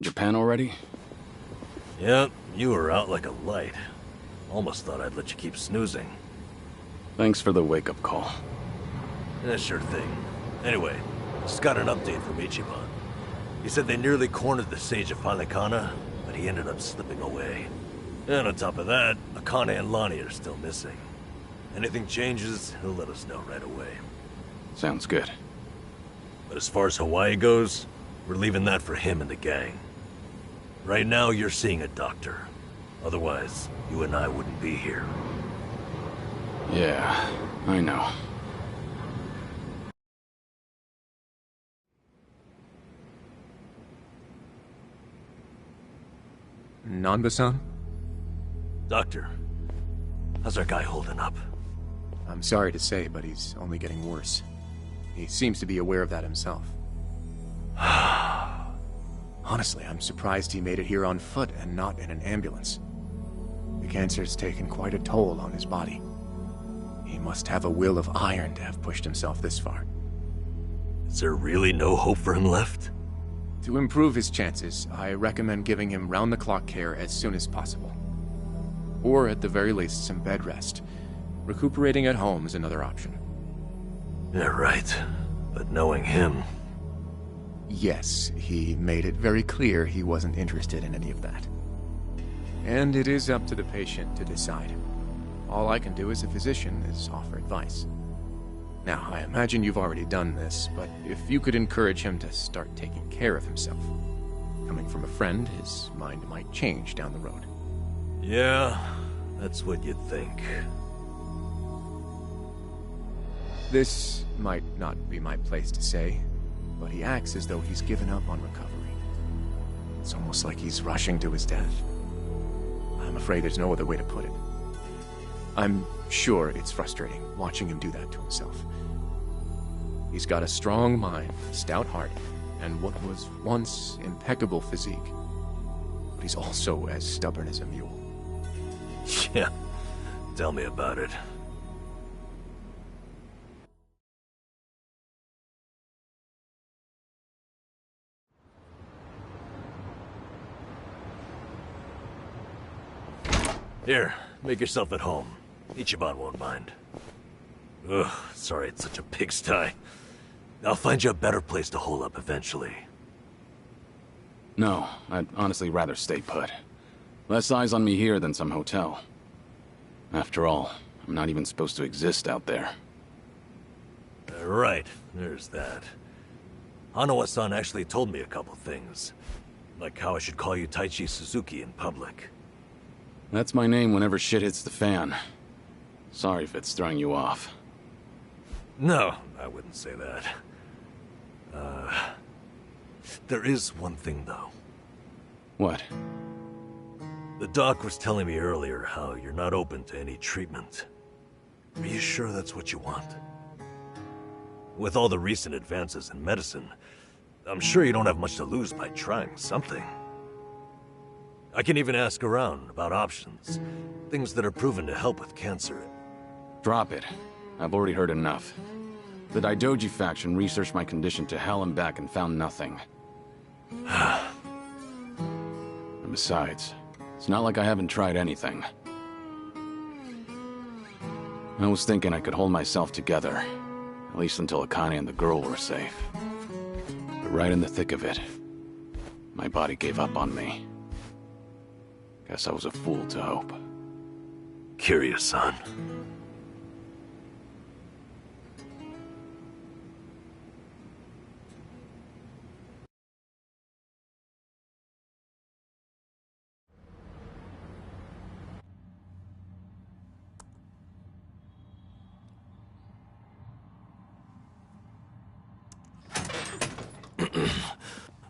Japan already? Yeah, you were out like a light. Almost thought I'd let you keep snoozing. Thanks for the wake-up call. Yeah, sure thing. Anyway, just got an update from Ichiban. He said they nearly cornered the Sage of Halikana, but he ended up slipping away. And on top of that, Akane and Lonnie are still missing. Anything changes, he'll let us know right away. Sounds good. But as far as Hawaii goes, we're leaving that for him and the gang. Right now, you're seeing a doctor. Otherwise, you and I wouldn't be here. Yeah, I know. Nanba-san? Doctor, how's our guy holding up? I'm sorry to say, but he's only getting worse. He seems to be aware of that himself. Honestly, I'm surprised he made it here on foot and not in an ambulance. The cancer's taken quite a toll on his body. He must have a will of iron to have pushed himself this far. Is there really no hope for him left? To improve his chances, I recommend giving him round-the-clock care as soon as possible. Or at the very least, some bed rest. Recuperating at home is another option. Yeah, right. But knowing him... Yes, he made it very clear he wasn't interested in any of that. And it is up to the patient to decide. All I can do as a physician is offer advice. Now, I imagine you've already done this, but if you could encourage him to start taking care of himself. Coming from a friend, his mind might change down the road. Yeah, that's what you'd think. This might not be my place to say, but he acts as though he's given up on recovery. It's almost like he's rushing to his death. I'm afraid there's no other way to put it. I'm sure it's frustrating watching him do that to himself. He's got a strong mind, stout heart, and what was once impeccable physique. But he's also as stubborn as a mule. Yeah, tell me about it. Here, make yourself at home. Ichiban won't mind. Ugh, sorry it's such a pigsty. I'll find you a better place to hole up eventually. No, I'd honestly rather stay put. Less eyes on me here than some hotel. After all, I'm not even supposed to exist out there. Right, there's that. Hanawa-san actually told me a couple things. Like how I should call you Taichi Suzuki in public. That's my name whenever shit hits the fan. Sorry if it's throwing you off. No, I wouldn't say that. There is one thing, though. What? The doc was telling me earlier how you're not open to any treatment. Are you sure that's what you want? With all the recent advances in medicine, I'm sure you don't have much to lose by trying something. I can even ask around about options. Things that are proven to help with cancer. Drop it. I've already heard enough. The Daidoji faction researched my condition to hell and back and found nothing. And besides, it's not like I haven't tried anything. I was thinking I could hold myself together, at least until Akane and the girl were safe. But right in the thick of it, my body gave up on me. Guess I was a fool to hope. Curious, son.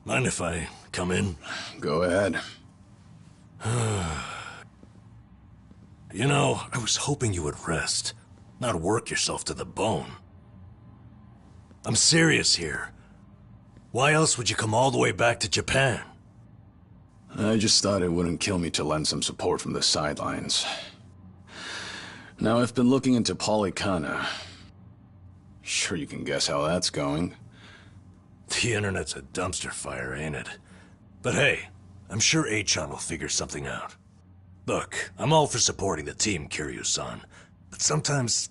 Mind if I come in? Go ahead. You know, I was hoping you would rest, not work yourself to the bone. I'm serious here. Why else would you come all the way back to Japan? I just thought it wouldn't kill me to lend some support from the sidelines. Now, I've been looking into Polycana. Sure you can guess how that's going. The internet's a dumpster fire, ain't it? But hey, I'm sure Achan will figure something out. Look, I'm all for supporting the team, Kiryu-san, but sometimes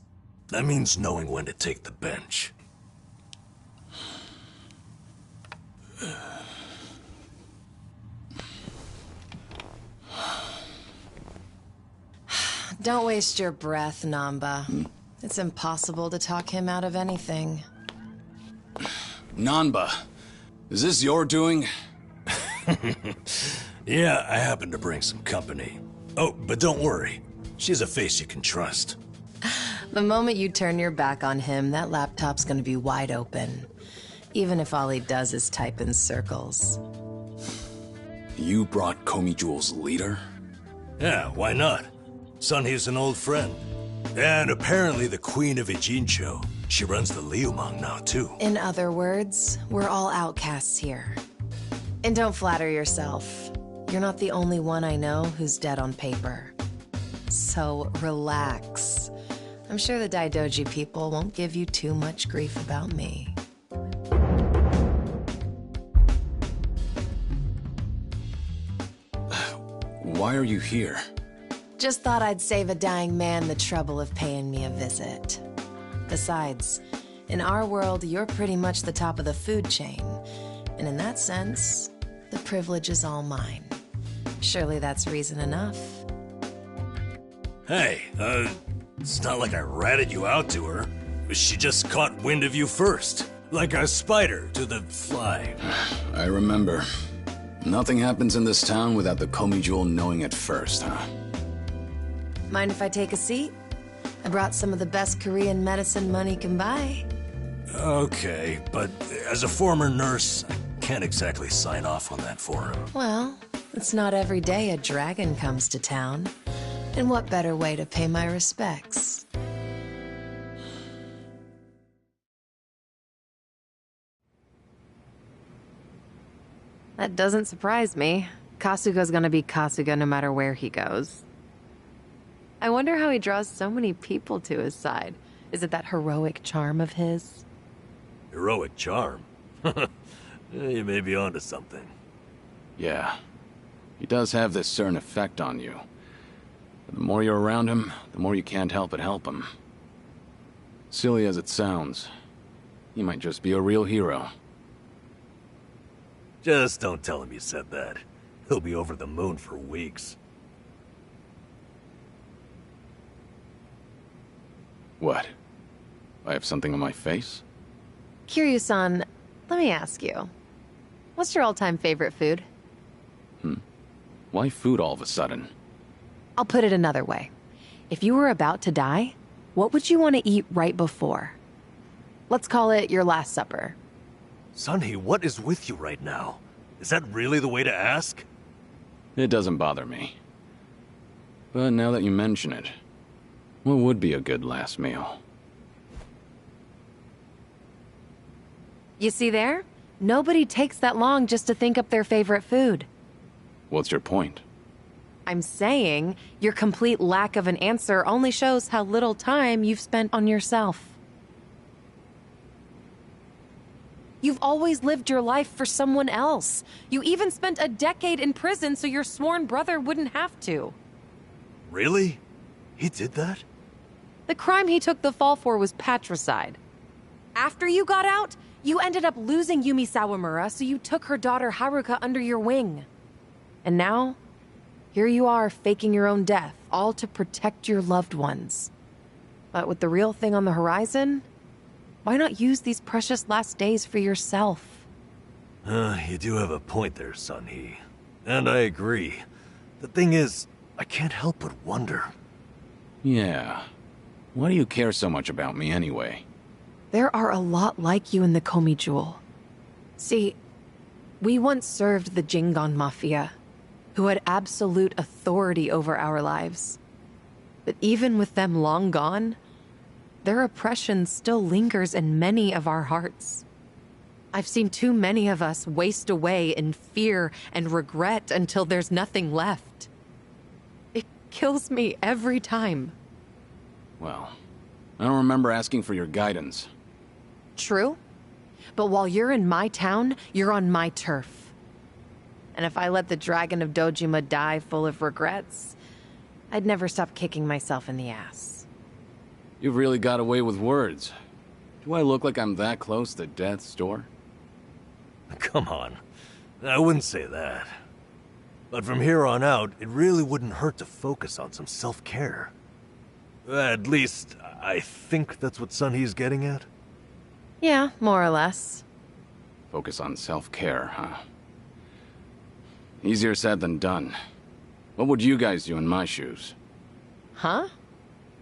that means knowing when to take the bench. Don't waste your breath, Namba. It's impossible to talk him out of anything. Nanba, is this your doing? Yeah, I happen to bring some company. Oh, but don't worry. She's a face you can trust. The moment you turn your back on him, that laptop's gonna be wide open. Even if all he does is type in circles. You brought Komi Jewel's leader? Yeah, why not? Sunhee's an old friend. And apparently the Queen of Ijincho. She runs the Liumang now, too. In other words, we're all outcasts here. And don't flatter yourself. You're not the only one I know who's dead on paper. So relax. I'm sure the Daidoji people won't give you too much grief about me. Why are you here? Just thought I'd save a dying man the trouble of paying me a visit. Besides, in our world, you're pretty much the top of the food chain. And in that sense, the privilege is all mine. Surely that's reason enough. Hey, it's not like I ratted you out to her. She just caught wind of you first. Like a spider to the fly. I remember. Nothing happens in this town without the Komi Jewel knowing it first, huh? Mind if I take a seat? I brought some of the best Korean medicine money can buy. Okay, but as a former nurse, I can't exactly sign off on that for him. Well, it's not every day a dragon comes to town. And what better way to pay my respects? That doesn't surprise me. Kasuga's gonna be Kasuga no matter where he goes. I wonder how he draws so many people to his side. Is it that heroic charm of his? Heroic charm? You may be onto something. Yeah. He does have this certain effect on you. But the more you're around him, the more you can't help but help him. Silly as it sounds, he might just be a real hero. Just don't tell him you said that. He'll be over the moon for weeks. What? I have something on my face? Kiryu-san, let me ask you. What's your all-time favorite food? Why food all of a sudden? I'll put it another way. If you were about to die, what would you want to eat right before? Let's call it your last supper. Sunhee, what is with you right now? Is that really the way to ask? It doesn't bother me. But now that you mention it, what would be a good last meal? You see there? Nobody takes that long just to think up their favorite food. What's your point? I'm saying your complete lack of an answer only shows how little time you've spent on yourself. You've always lived your life for someone else. You even spent a decade in prison so your sworn brother wouldn't have to. Really? He did that? The crime he took the fall for was patricide. After you got out, you ended up losing Yumi Sawamura, so you took her daughter Haruka under your wing. And now, here you are faking your own death, all to protect your loved ones. But with the real thing on the horizon, why not use these precious last days for yourself? You do have a point there, Sunhee. And I agree. The thing is, I can't help but wonder. Yeah. Why do you care so much about me anyway? There are a lot like you in the Komi Jewel. See, we once served the Jingon Mafia, who had absolute authority over our lives. But even with them long gone, their oppression still lingers in many of our hearts. I've seen too many of us waste away in fear and regret until there's nothing left. It kills me every time. Well, I don't remember asking for your guidance. True, but while you're in my town, you're on my turf. And if I let the Dragon of Dojima die full of regrets, I'd never stop kicking myself in the ass. You've really got away with words. Do I look like I'm that close to death's door? Come on. I wouldn't say that. But from here on out, it really wouldn't hurt to focus on some self-care. At least, I think that's what Sunhee's getting at. Yeah, more or less. Focus on self-care, huh? Easier said than done. What would you guys do in my shoes? Huh?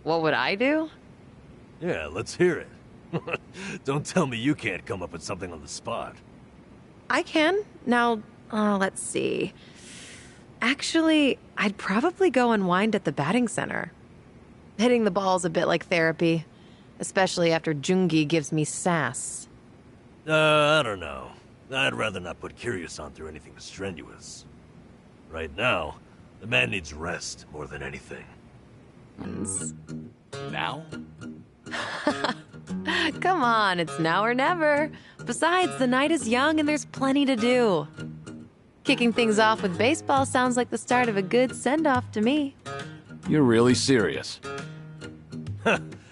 What would I do? Yeah, let's hear it. Don't tell me you can't come up with something on the spot. I can. Now, let's see. Actually, I'd probably go unwind at the batting center. Hitting the ball's a bit like therapy, especially after Jungi gives me sass. I don't know. I'd rather not put Kiryu-san through anything strenuous. Right now, the man needs rest more than anything. Now? Come on, it's now or never. Besides, the night is young and there's plenty to do. Kicking things off with baseball sounds like the start of a good send-off to me. You're really serious?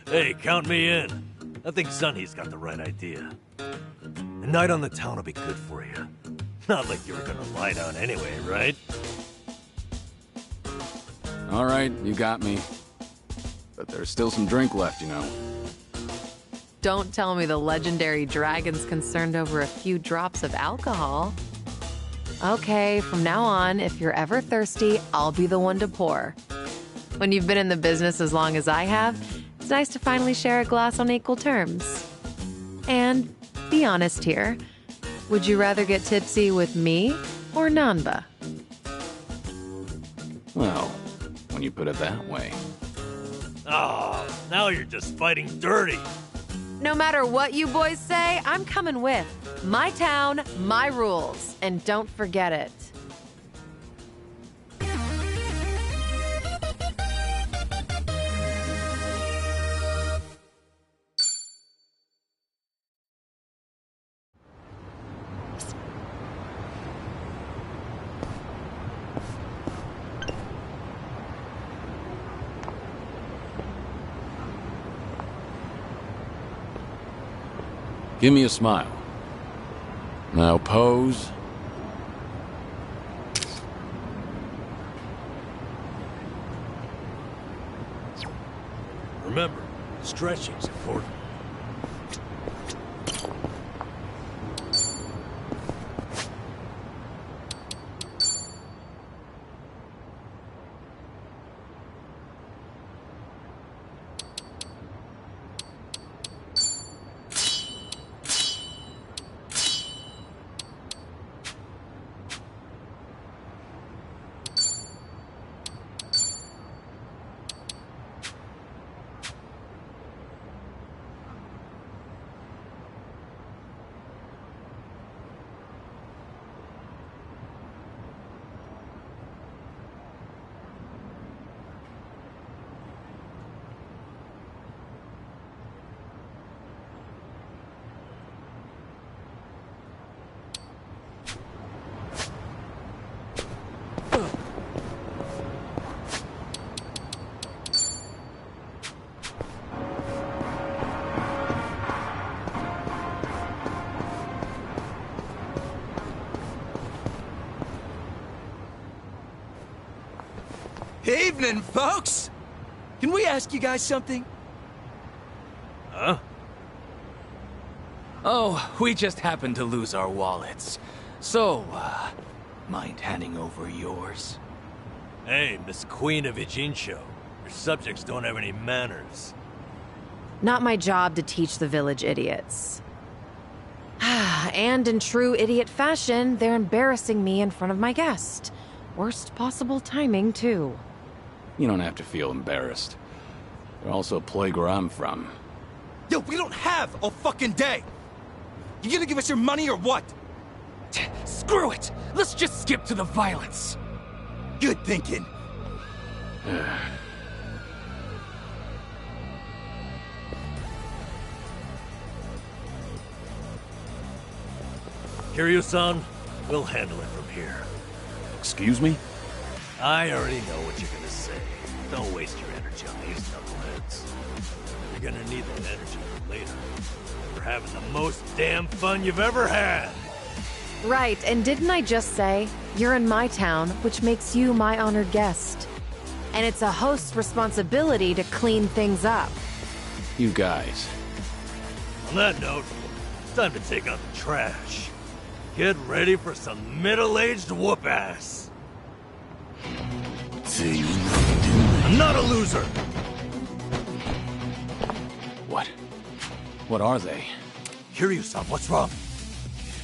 Hey, count me in. I think Sunhee's got the right idea. A night on the town will be good for you. Not like you were gonna lie down anyway, right? All right, you got me. But there's still some drink left, you know. Don't tell me the legendary dragon's concerned over a few drops of alcohol. Okay, from now on, if you're ever thirsty, I'll be the one to pour. When you've been in the business as long as I have, it's nice to finally share a glass on equal terms. And be honest here, would you rather get tipsy with me or Nanba? Well, when you put it that way. Oh, now you're just fighting dirty. No matter what you boys say, I'm coming with. My town, my rules, and don't forget it. Give me a smile. Now pose. Remember, stretching's important. Evening, folks! Can we ask you guys something? Huh? Oh, we just happened to lose our wallets. So, mind handing over yours? Hey, Miss Queen of Ijincho. Your subjects don't have any manners. Not my job to teach the village idiots. And in true idiot fashion, they're embarrassing me in front of my guest. Worst possible timing, too. You don't have to feel embarrassed. They're also a place where I'm from. Yo, we don't have a fucking day! You gonna give us your money or what? Screw it! Let's just skip to the violence! Good thinking. Kiryu-san, we'll handle it from here. Excuse me? I already know what you're gonna say. Don't waste your energy on these knuckleheads. You're gonna need that energy for later. For having the most damn fun you've ever had. Right, and didn't I just say, you're in my town, which makes you my honored guest. And it's a host's responsibility to clean things up. You guys. On that note, it's time to take out the trash. Get ready for some middle-aged whoop-ass. I'm not a loser! What? What are they? Kiryu-san, what's wrong?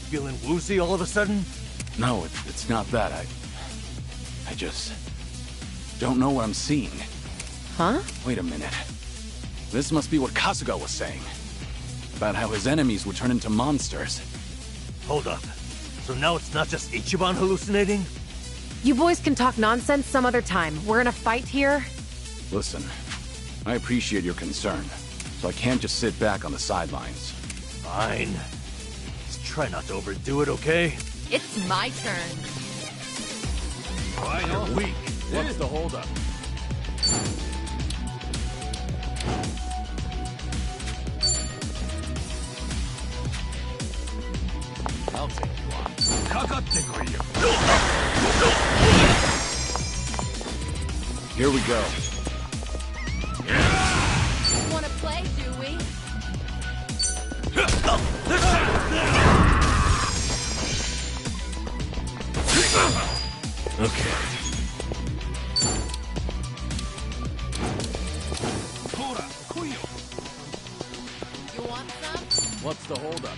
Feeling woozy all of a sudden? No, it's not that. I just don't know what I'm seeing. Huh? Wait a minute. This must be what Kasuga was saying. About how his enemies would turn into monsters. Hold up. So now it's not just Ichiban hallucinating? You boys can talk nonsense some other time. We're in a fight here. Listen, I appreciate your concern, so I can't just sit back on the sidelines. Fine. Just try not to overdo it, okay? It's my turn. You're weak. What's the holdup? I'll take you on. Here we go. Wanna play, do we? Okay. You want some? What's the holdup?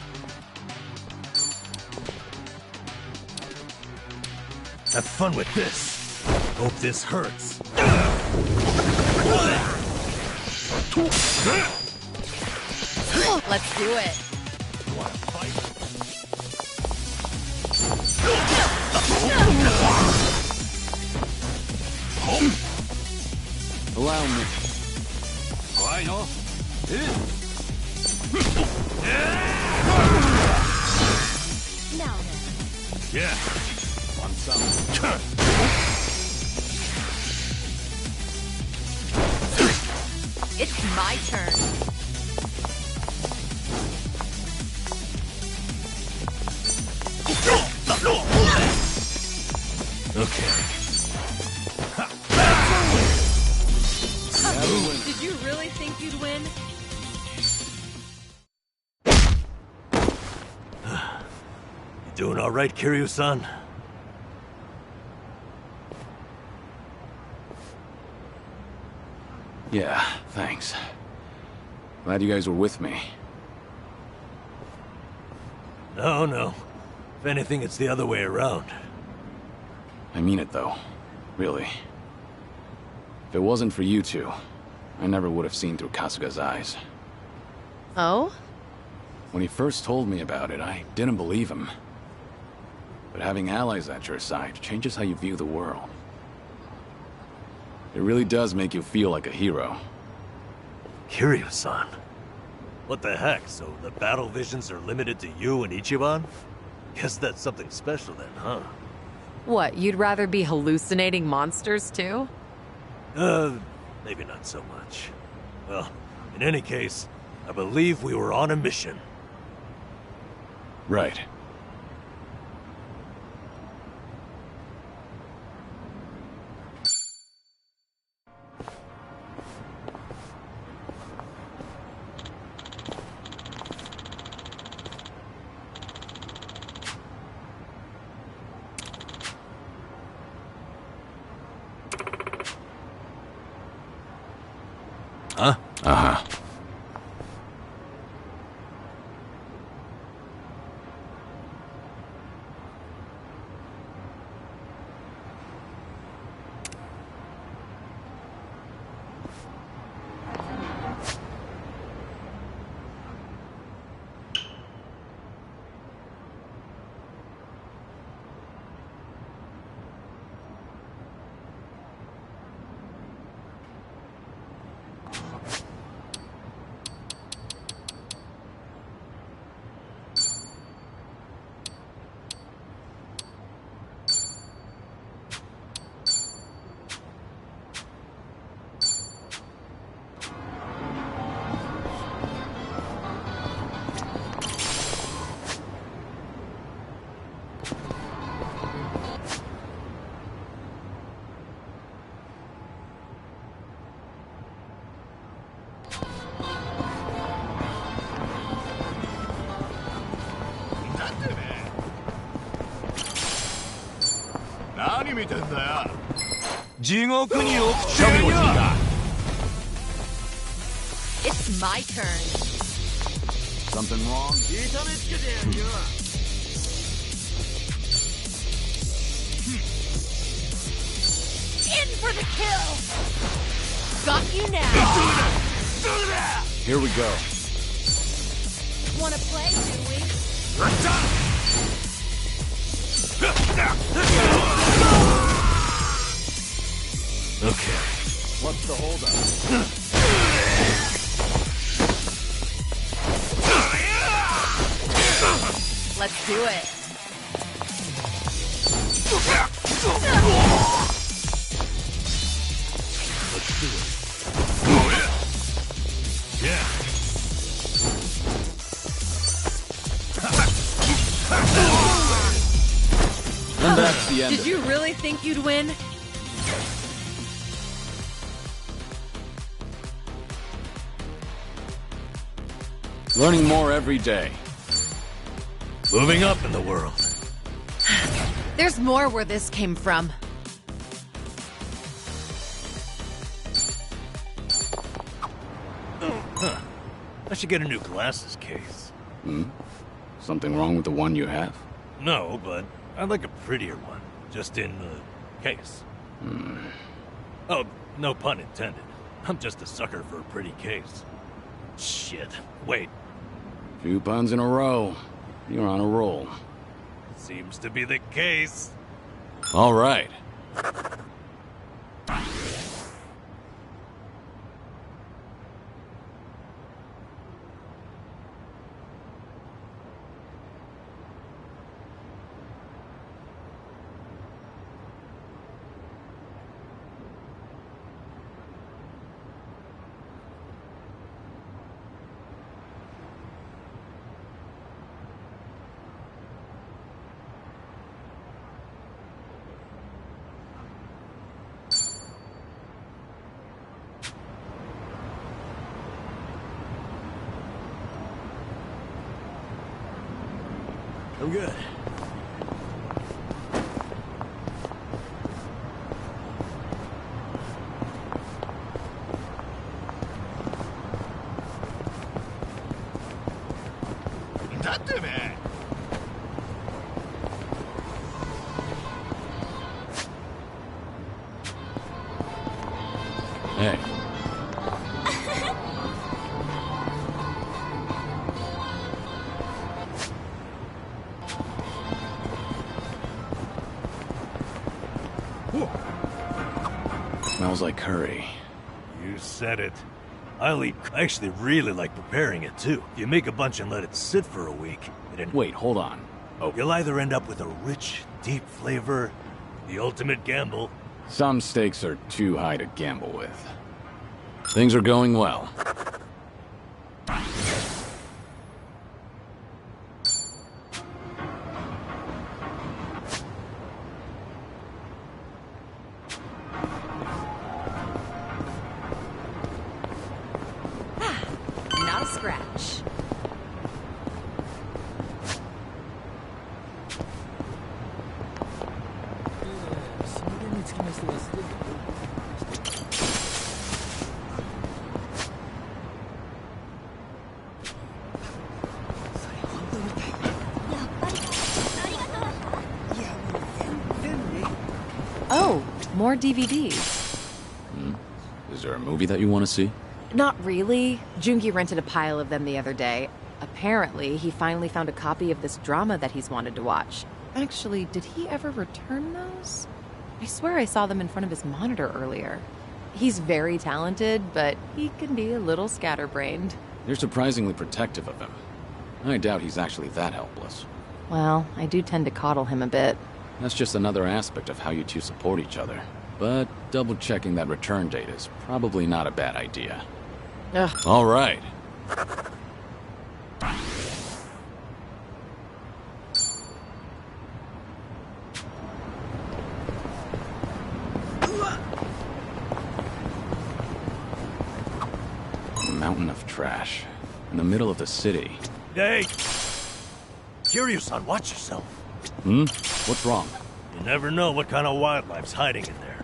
Have fun with this. Hope this hurts. Let's do it. Wanna fight? Allow me. Now then. Yeah. Want some? It's my turn. Okay. Did you really think you'd win? You doing all right, Kiryu-san? Yeah, thanks. Glad you guys were with me. No, no. If anything, it's the other way around. I mean it, though. Really. If it wasn't for you two, I never would have seen through Kasuga's eyes. Oh? When he first told me about it, I didn't believe him. But having allies at your side changes how you view the world. It really does make you feel like a hero. Kiryu-san? What the heck? So the battle visions are limited to you and Ichiban? Guess that's something special then, huh? What, you'd rather be hallucinating monsters too? Maybe not so much. Well, in any case, I believe we were on a mission. Right. Huh? Uh-huh. 何見てんだよ。地獄に落ち Show て me る what よ you got. It's my turn. Something wrong? 痛めつけてやるよ In for the kill. Got you now. Here we go. Wanna play, do we? Okay. What's the holdup? Let's do it. Let's do it. Yeah. And that's the end. Did you really think you'd win? Learning more every day. Moving up in the world. There's more where this came from. I should get a new glasses case. Something wrong with the one you have? No, but I'd like a prettier one. Just in the case. Oh, no pun intended. I'm just a sucker for a pretty case. Shit. Wait. Few puns in a row. You're on a roll. Seems to be the case. All right. I'm good. Hey. Smells like curry. You said it. I actually really like preparing it too. If you make a bunch and let it sit for a week, Wait, hold on. you'll either end up with a rich, deep flavor, the ultimate gamble. Some stakes are too high to gamble with. Things are going well. Not a scratch. Oh, more DVDs. Is there a movie that you want to see? Not really. Jungi rented a pile of them the other day. Apparently, he finally found a copy of this drama that he's wanted to watch. Actually, did he ever return those? I swear I saw them in front of his monitor earlier. He's very talented, but he can be a little scatterbrained. You're surprisingly protective of him. I doubt he's actually that helpless. Well, I do tend to coddle him a bit. That's just another aspect of how you two support each other. But double-checking that return date is probably not a bad idea. Ugh. All right. A mountain of trash. In the middle of the city. Hey! Kiryu-san, watch yourself. What's wrong? You never know what kind of wildlife's hiding in there.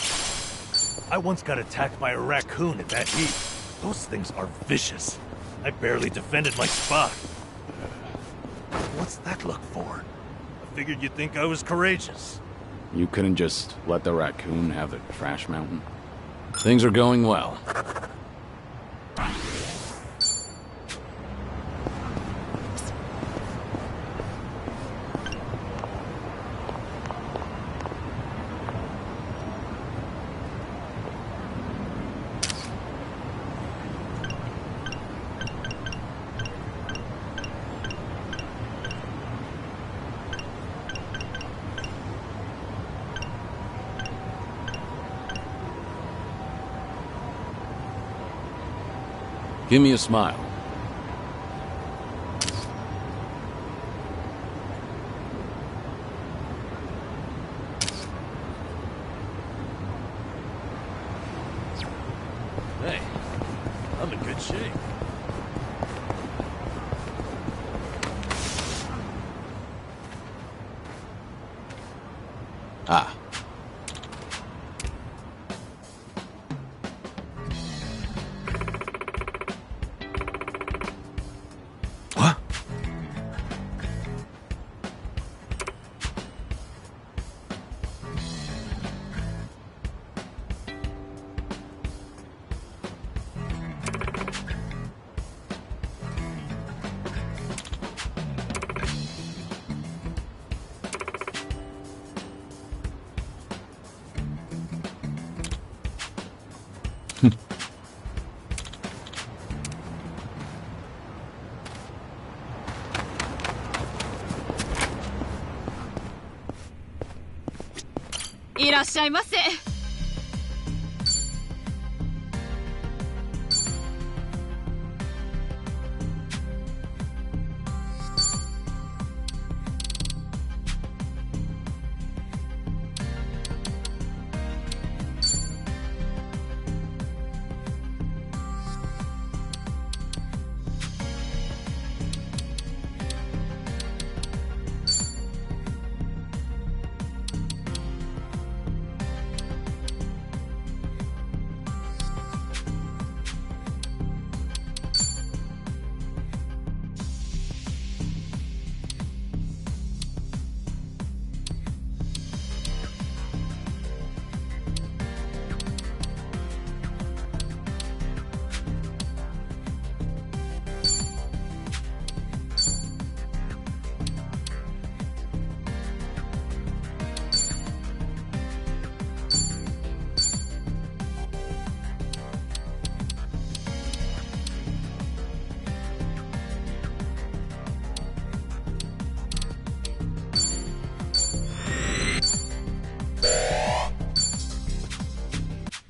I once got attacked by a raccoon at that heat. Those things are vicious. I barely defended my spot. What's that look for? I figured you'd think I was courageous. You couldn't just let the raccoon have the trash mountain? Things are going well. Give me a smile. Hey, I'm in good shape. Ah. What?いらっしゃいませ。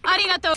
ありがとう。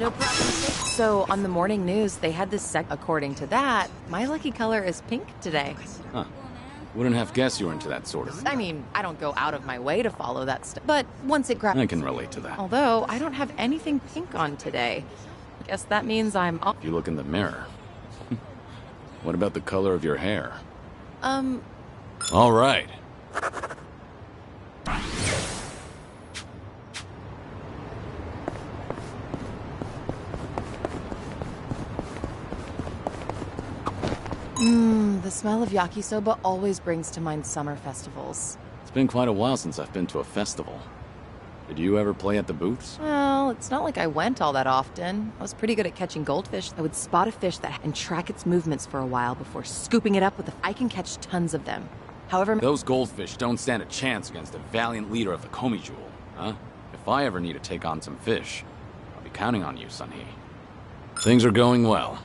No problem. So, on the morning news, they had this according to that, my lucky color is pink today. Huh. Wouldn't have guessed you were into that sort of thing. I mean, I don't go out of my way to follow that stuff, but once it grabs... I can relate to that. Although, I don't have anything pink on today. Guess that means I'm... If you look in the mirror. What about the color of your hair? All right. The smell of yakisoba always brings to mind summer festivals. It's been quite a while since I've been to a festival. Did you ever play at the booths? Well, it's not like I went all that often. I was pretty good at catching goldfish. I would spot a fish and track its movements for a while before scooping it up with I can catch tons of them. However, Those goldfish don't stand a chance against a valiant leader of the Komi Jewel, huh? If I ever need to take on some fish, I'll be counting on you, Sunhee. Things are going well.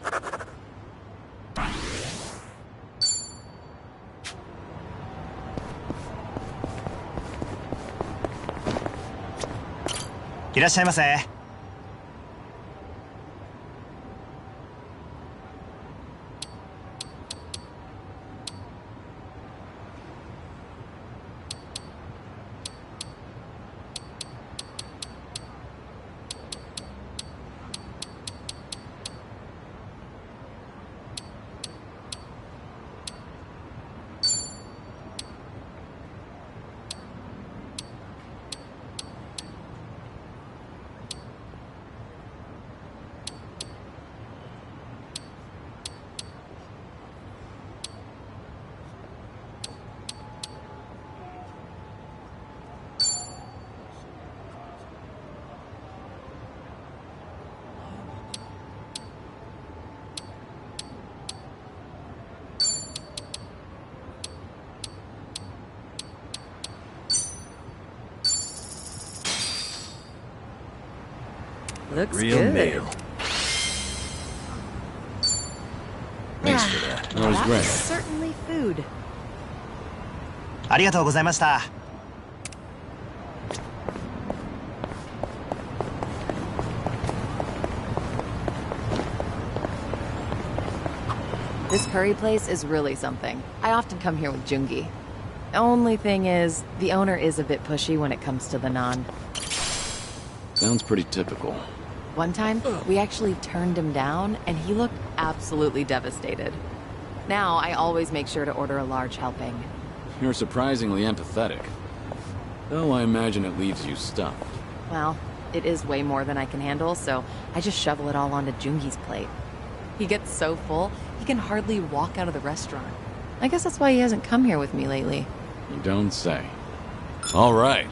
looks Real good. meal. Thanks for that. That was great. Certainly food. ありがとうございました。 This curry place is really something. I often come here with Jungi. Only thing is, the owner is a bit pushy when it comes to the naan. Sounds pretty typical. One time, we actually turned him down, and he looked absolutely devastated. Now, I always make sure to order a large helping. You're surprisingly empathetic. Though I imagine it leaves you stuffed. Well, it is way more than I can handle, so I just shovel it all onto Jungi's plate. He gets so full, he can hardly walk out of the restaurant. I guess that's why he hasn't come here with me lately. You don't say. All right.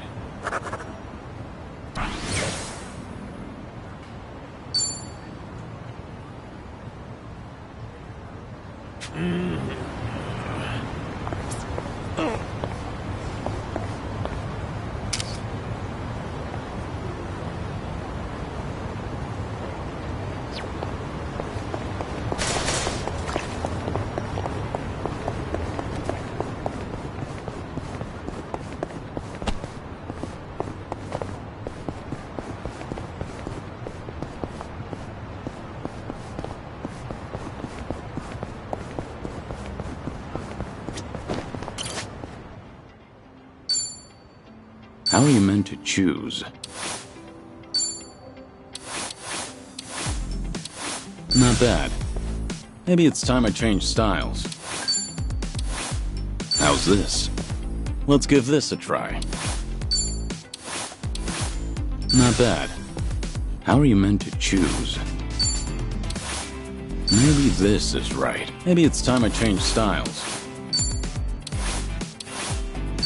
How are you meant to choose? Not bad. Maybe it's time I change styles. How's this? Let's give this a try. Not bad. How are you meant to choose? Maybe this is right. Maybe it's time I change styles.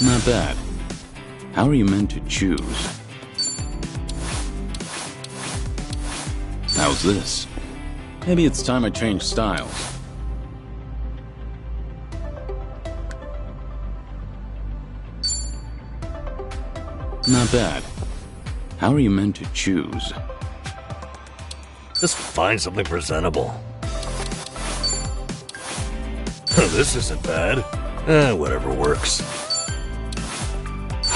Not bad. How are you meant to choose? How's this? Maybe it's time I change styles. Not bad. How are you meant to choose? Just find something presentable. This isn't bad. Whatever works.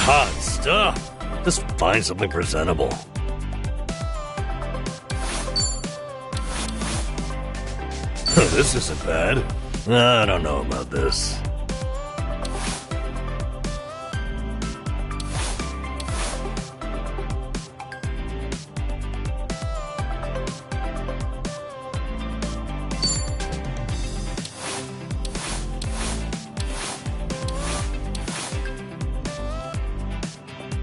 Hot stuff. Just find something presentable. This isn't bad. I don't know about this.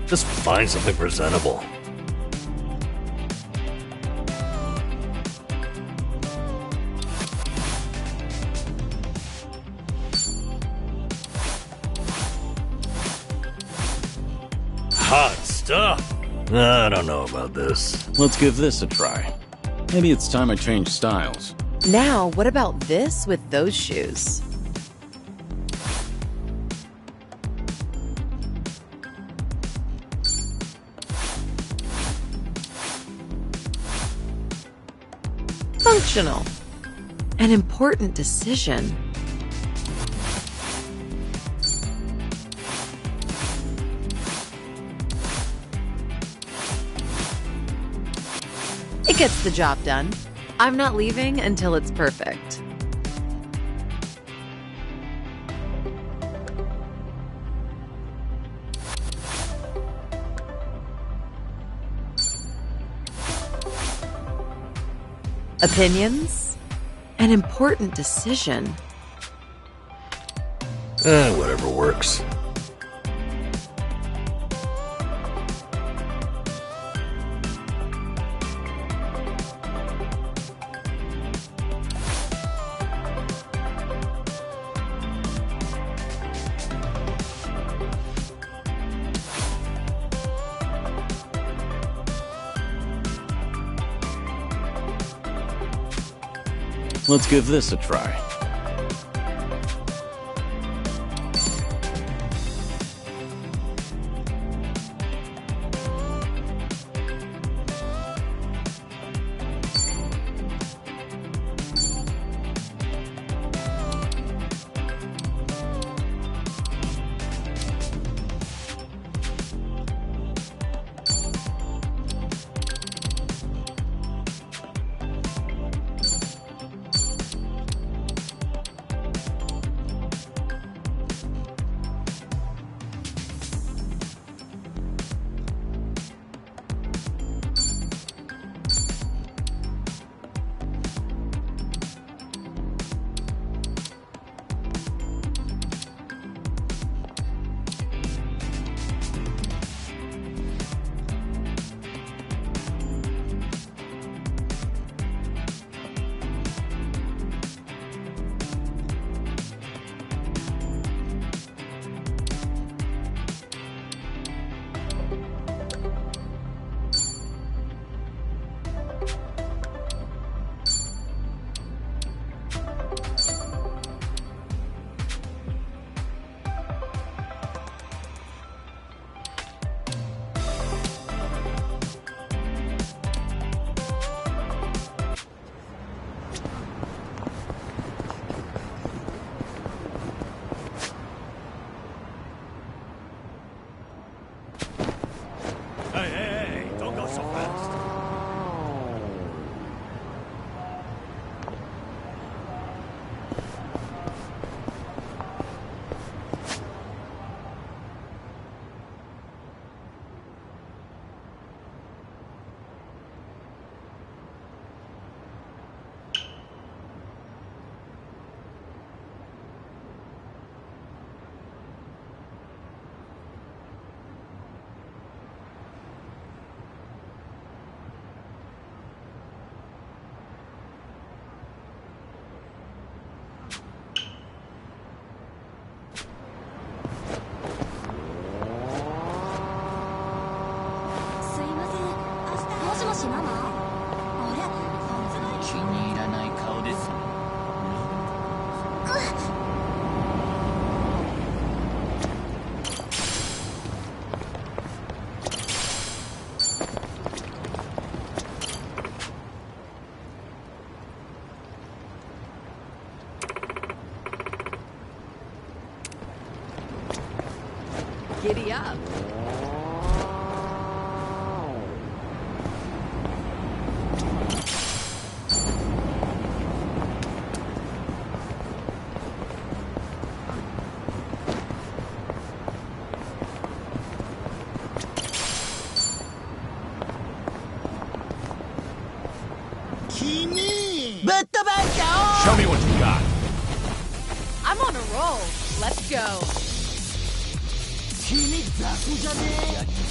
Just find something presentable. hot stuff. I don't know about this. Let's give this a try. Maybe it's time I change styles. Now, what about this with those shoes? Functional. An important decision. It gets the job done. I'm not leaving until it's perfect. Opinions? An important decision. Whatever works. Let's give this a try. Hey, don't go so fast. Giddy up. Show me what you got. I'm on a roll. Let's go.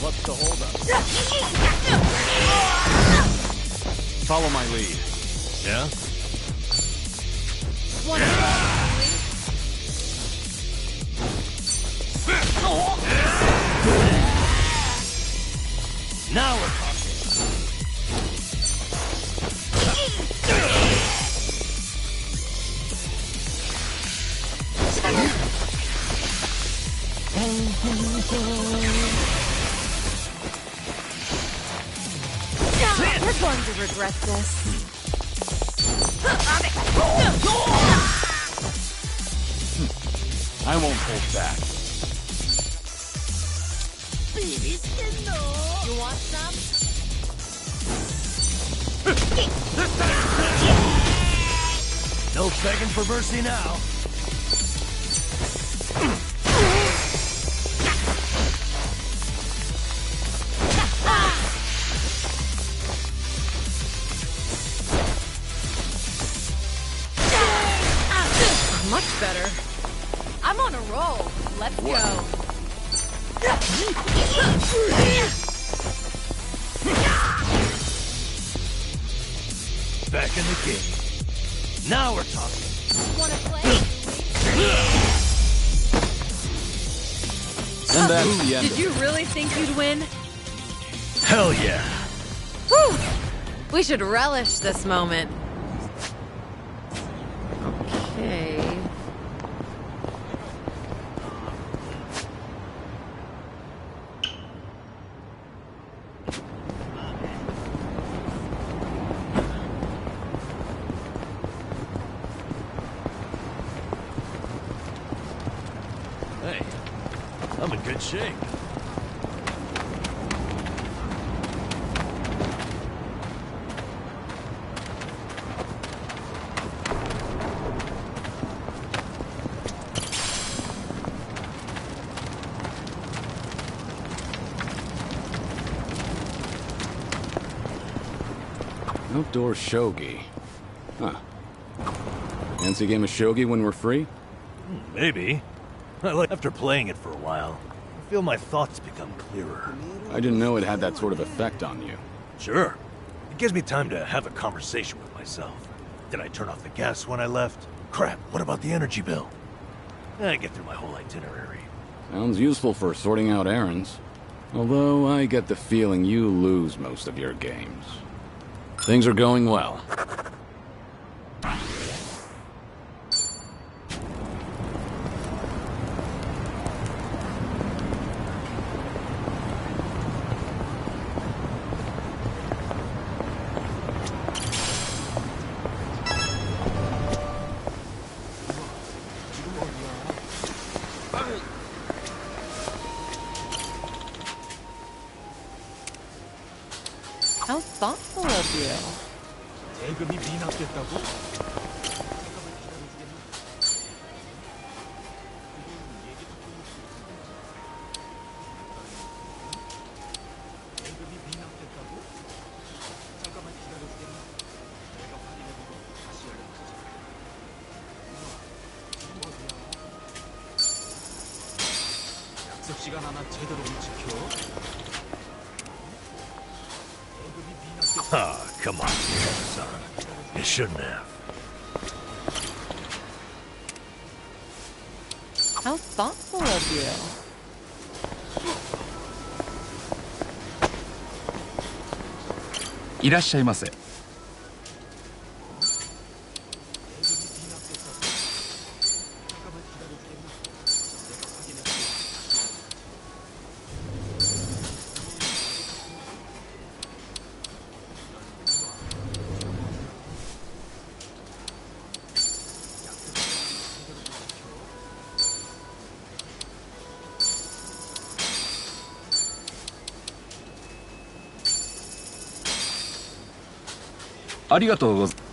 What's the holdup? Follow my lead. Yeah? You're going to regret this. I won't hold back. You want some? No begging for mercy now. Much better. I'm on a roll. Let's go. Back in the game. Now we're talking. Wanna play? And that's the end. Did you really think you'd win? Hell yeah. Whew! We should relish this moment. Okay. Hey, I'm in good shape. Outdoor shogi. Huh. Fancy a game of shogi when we're free? Maybe. After playing it for a while, I feel my thoughts become clearer. I didn't know it had that sort of effect on you. Sure. It gives me time to have a conversation with myself. Did I turn off the gas when I left? Crap, what about the energy bill? I get through my whole itinerary. Sounds useful for sorting out errands. Although I get the feeling you lose most of your games. Things are going well. How thoughtful of you. Ah, come on, son. You shouldn't have. How thoughtful of you. Irashaimase. ありがとうございます。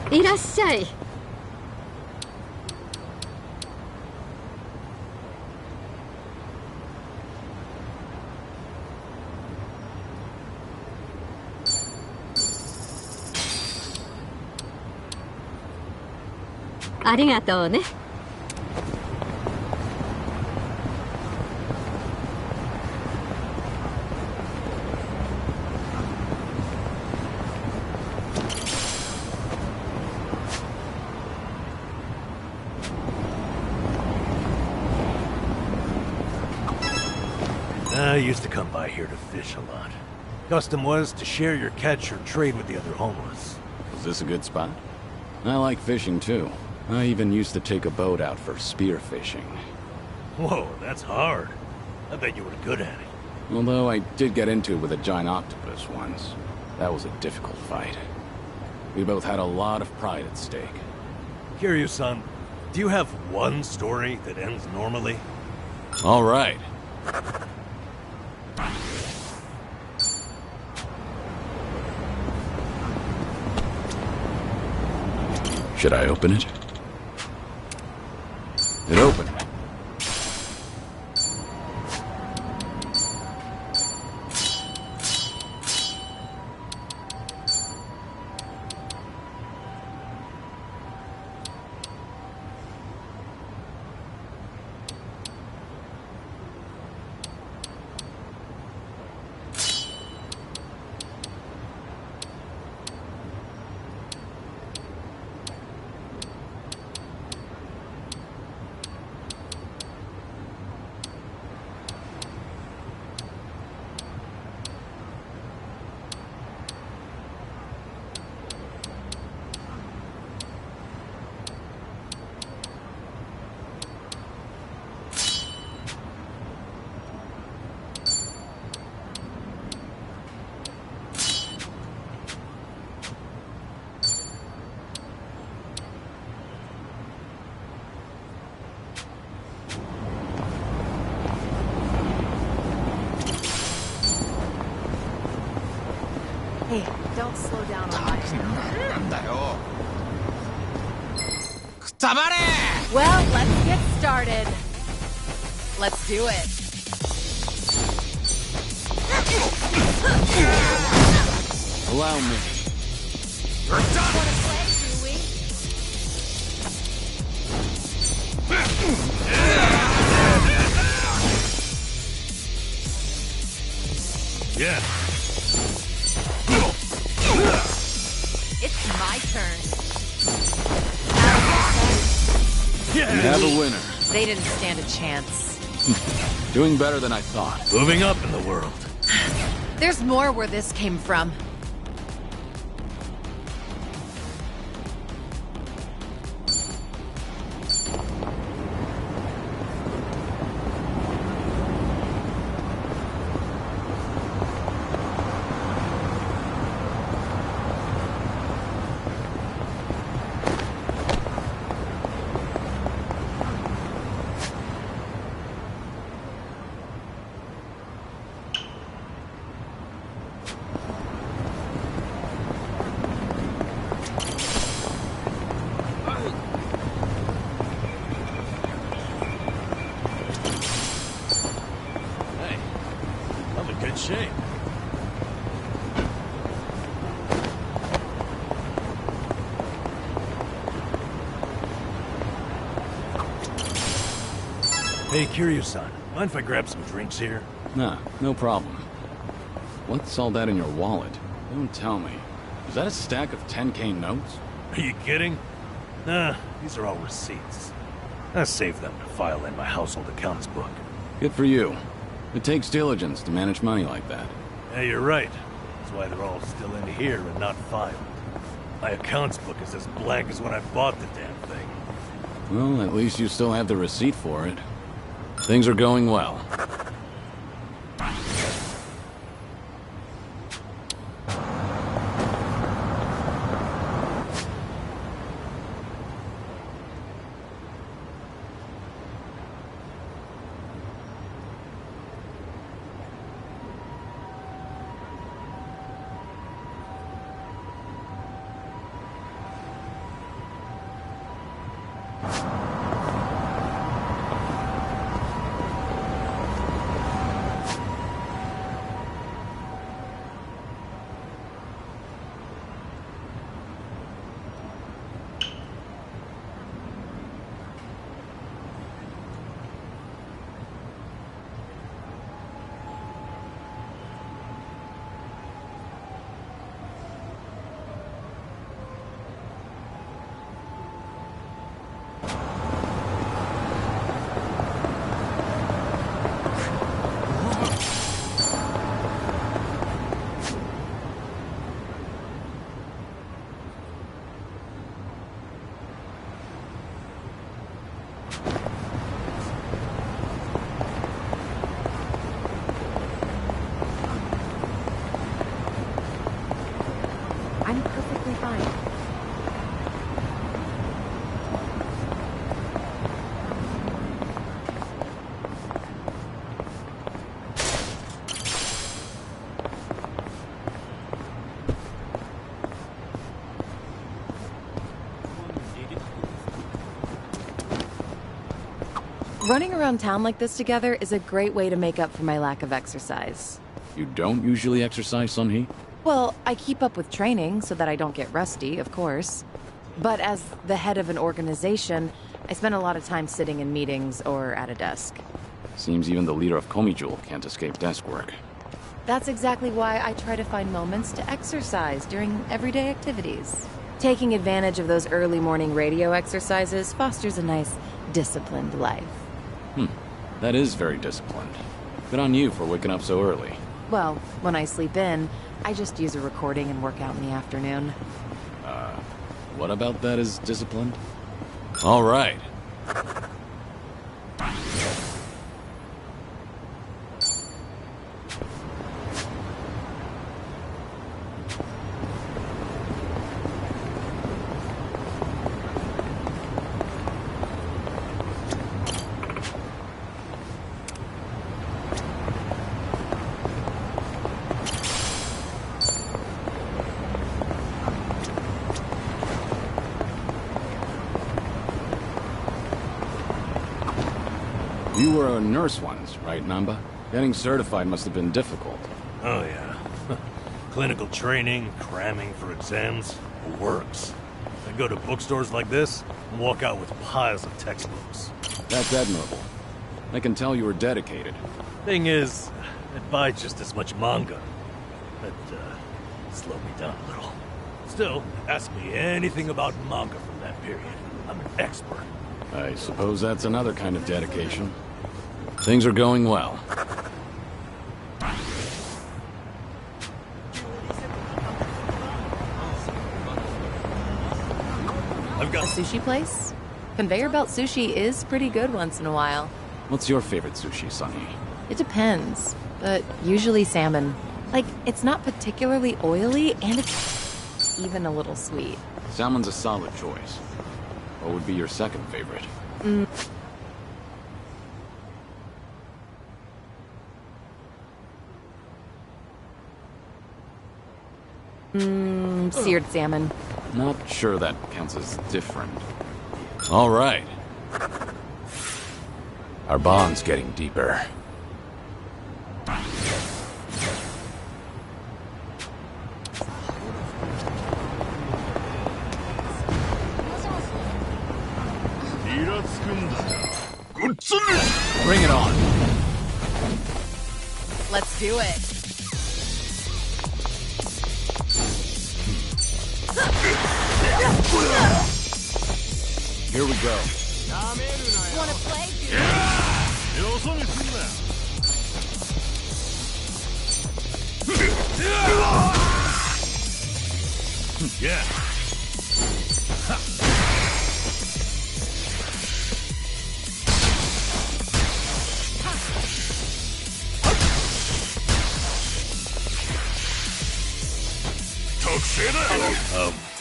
いらっしゃい。ありがとうね。I used to come by here to fish a lot. Custom was to share your catch or trade with the other homeless. Is this a good spot? I like fishing too. I even used to take a boat out for spear fishing. Whoa, that's hard. I bet you were good at it. Although I did get into it with a giant octopus once. That was a difficult fight. We both had a lot of pride at stake. Kiryu-san, do you have one story that ends normally? All right. Should I open it? It opened. Hey, don't slow down on my Well, let's get started. Let's do it. Allow me. Wanna play, do we? Yeah. It's my turn. You have a winner. They didn't stand a chance. Doing better than I thought. Moving up in the world. There's more where this came from. I'm in good shape. Hey, Kiryu-san, mind if I grab some drinks here? Nah, no problem. What's all that in your wallet? Don't tell me. Is that a stack of 10K notes? Are you kidding? Nah, these are all receipts. I saved them to file in my household accounts book. Good for you. It takes diligence to manage money like that. Yeah, you're right. That's why they're all still in here and not filed. My accounts book is as blank as when I bought the damn thing. Well, at least you still have the receipt for it. Things are going well. Running around town like this together is a great way to make up for my lack of exercise. You don't usually exercise, Sun-Hee? Well, I keep up with training so that I don't get rusty, of course. But as the head of an organization, I spend a lot of time sitting in meetings or at a desk. Seems even the leader of Komijul can't escape desk work. That's exactly why I try to find moments to exercise during everyday activities. Taking advantage of those early morning radio exercises fosters a nice, disciplined life. That is very disciplined. Good on you for waking up so early. Well, when I sleep in, I just use a recording and work out in the afternoon. What about that is disciplined? All right. You were a nurse once, right, Namba? Getting certified must have been difficult. Oh, yeah. Clinical training, cramming for exams, works. I go to bookstores like this and walk out with piles of textbooks. That's admirable. I can tell you were dedicated. Thing is, I buy just as much manga. That, slowed me down a little. Still, ask me anything about manga from that period. I'm an expert. I suppose that's another kind of dedication. Things are going well. I've got A sushi place? Conveyor belt sushi is pretty good once in a while. What's your favorite sushi, Sunny? It depends, but usually salmon. Like, it's not particularly oily, and it's even a little sweet. Salmon's a solid choice. What would be your second favorite? Seared salmon. Not sure that counts as different. All right. Our bond's getting deeper. Bring it on. Let's do it. Here we go. Wanna play? Yeah.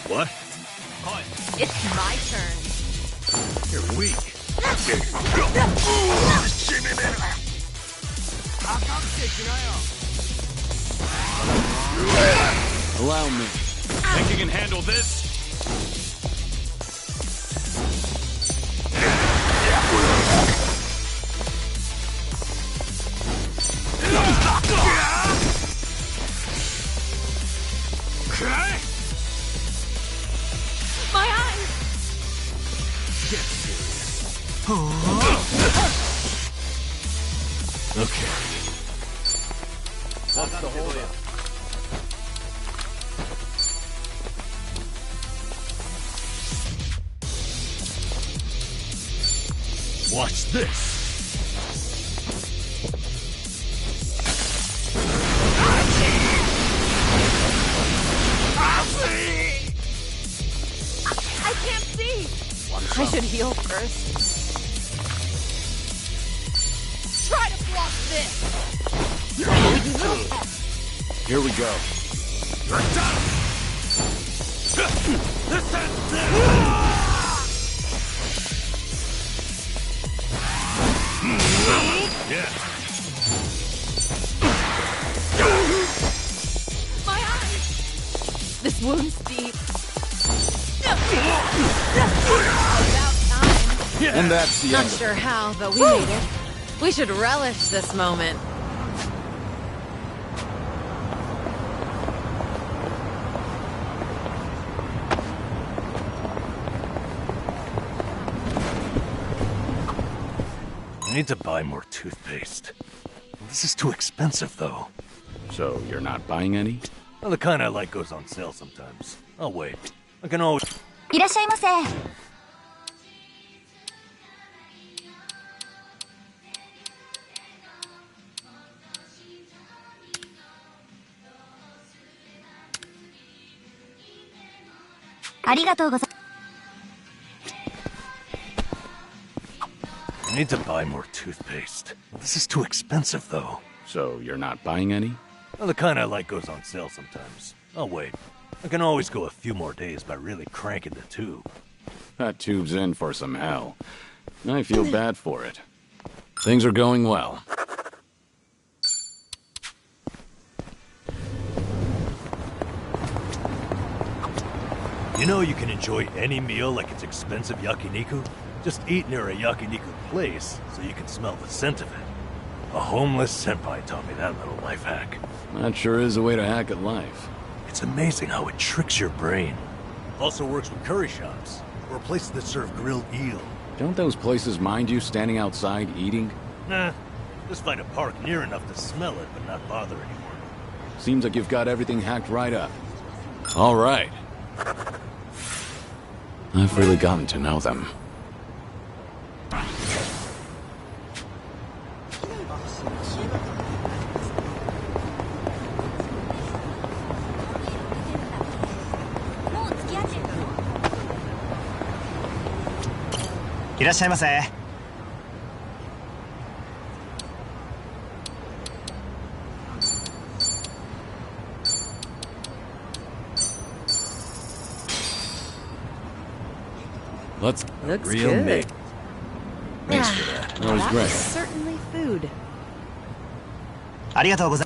What? It's my turn. You're weak. Allow me. Think you can handle this? My eyes! Okay. What's the hold up? Watch this. I can't see! I should heal first. Try to block this! Here we go. Yeah. My eyes! This wound's deep. About time. And that's the Not end of sure how, but we made it. We should relish this moment. I need to buy more toothpaste. This is too expensive, though. So you're not buying any? Well, the kind I like goes on sale sometimes. I'll wait. I can always... いらっしゃいませ。ありがとうございます。 I need to buy more toothpaste. This is too expensive, though. So you're not buying any? Well, the kind I like goes on sale sometimes. I'll wait. I can always go a few more days by really cranking the tube. That tube's in for some hell. I feel bad for it. Things are going well. You know you can enjoy any meal like it's expensive yakiniku? Just eat near a yakiniku place so you can smell the scent of it. A homeless senpai taught me that little life hack. That sure is a way to hack at life. It's amazing how it tricks your brain. Also works with curry shops, or places that serve grilled eel. Don't those places mind you standing outside eating? Nah, just find a park near enough to smell it but not bother anyone. Seems like you've got everything hacked right up. All right. I've really gotten to know them. Let's Looks Real good. meat. Thanks for that. That was That great. was certainly food. ありがとうございます。